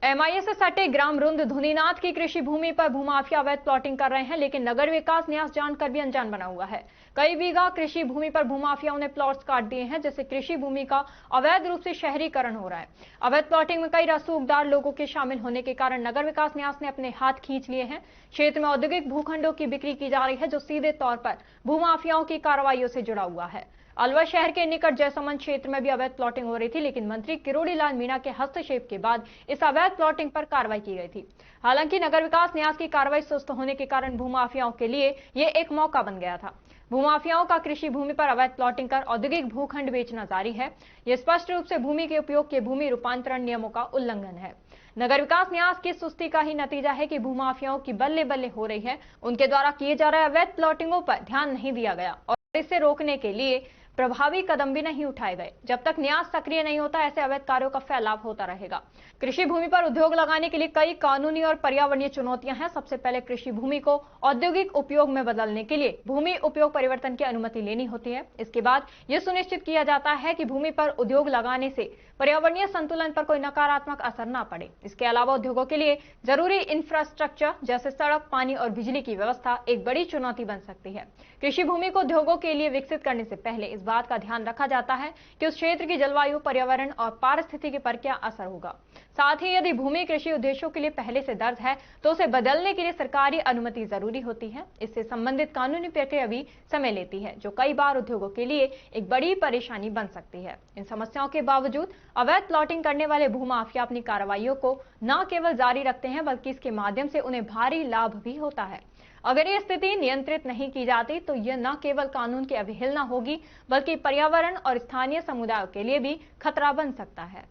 MIA से सटे ग्राम रुंद धुनीनाथ की कृषि भूमि पर भूमाफिया अवैध प्लॉटिंग कर रहे हैं, लेकिन नगर विकास न्यास जानकर भी अनजान बना हुआ है। कई बीघा कृषि भूमि पर भूमाफियाओं ने प्लॉट्स काट दिए हैं, जिससे कृषि भूमि का अवैध रूप से शहरीकरण हो रहा है। अवैध प्लॉटिंग में कई रसूखदार लोगों के शामिल होने के कारण नगर विकास न्यास ने अपने हाथ खींच लिए हैं। क्षेत्र में औद्योगिक भूखंडों की बिक्री की जा रही है, जो सीधे तौर पर भूमाफियाओं की कार्रवाइयों से जुड़ा हुआ है। अलवर शहर के निकट जयसमंद क्षेत्र में भी अवैध प्लॉटिंग हो रही थी, लेकिन मंत्री किरोड़ी लाल मीणा के हस्तक्षेप के बाद इस अवैध प्लॉटिंग पर कार्रवाई की गई थी। हालांकि नगर विकास न्यास की कार्रवाई सुस्त होने के कारण भूमाफियाओं के लिए ये एक मौका बन गया था। भूमाफियाओं का कृषि भूमि पर अवैध प्लॉटिंग कर औद्योगिक भूखंड बेचना जारी है। यह स्पष्ट रूप से भूमि के उपयोग के भूमि रूपांतरण नियमों का उल्लंघन है। नगर विकास न्यास की सुस्ती का ही नतीजा है कि भूमाफियाओं की बल्ले बल्ले हो रही है। उनके द्वारा किए जा रहे अवैध प्लॉटिंगों पर ध्यान नहीं दिया गया और इसे रोकने के लिए प्रभावी कदम भी नहीं उठाए गए। जब तक न्यास सक्रिय नहीं होता, ऐसे अवैध कार्यों का फैलाव होता रहेगा। कृषि भूमि पर उद्योग लगाने के लिए कई कानूनी और पर्यावरणीय चुनौतियां हैं। सबसे पहले कृषि भूमि को औद्योगिक उपयोग में बदलने के लिए भूमि उपयोग परिवर्तन की अनुमति लेनी होती है। इसके बाद यह सुनिश्चित किया जाता है कि भूमि पर उद्योग लगाने से पर्यावरणीय संतुलन पर कोई नकारात्मक असर न पड़े। इसके अलावा उद्योगों के लिए जरूरी इंफ्रास्ट्रक्चर जैसे सड़क, पानी और बिजली की व्यवस्था एक बड़ी चुनौती बन सकती है। कृषि भूमि को उद्योगों के लिए विकसित करने से पहले इस बात का ध्यान रखा जाता है कि उस क्षेत्र की जलवायु, पर्यावरण और पारिस्थितिकी पर क्या असर होगा। साथ ही यदि भूमि कृषि उद्देश्यों के लिए पहले से दर्ज है तो उसे बदलने के लिए सरकारी अनुमति जरूरी होती है। इससे संबंधित कानूनी प्रक्रिया भी समय लेती है, जो कई बार उद्योगों के लिए एक बड़ी परेशानी बन सकती है। इन समस्याओं के बावजूद अवैध प्लॉटिंग करने वाले भूमाफिया अपनी कार्रवाइयों को न केवल जारी रखते हैं, बल्कि इसके माध्यम से उन्हें भारी लाभ भी होता है। अगर ये स्थिति नियंत्रित नहीं की जाती तो यह न केवल कानून की अवहेलना होगी, बल्कि पर्यावरण और स्थानीय समुदायों के लिए भी खतरा बन सकता है।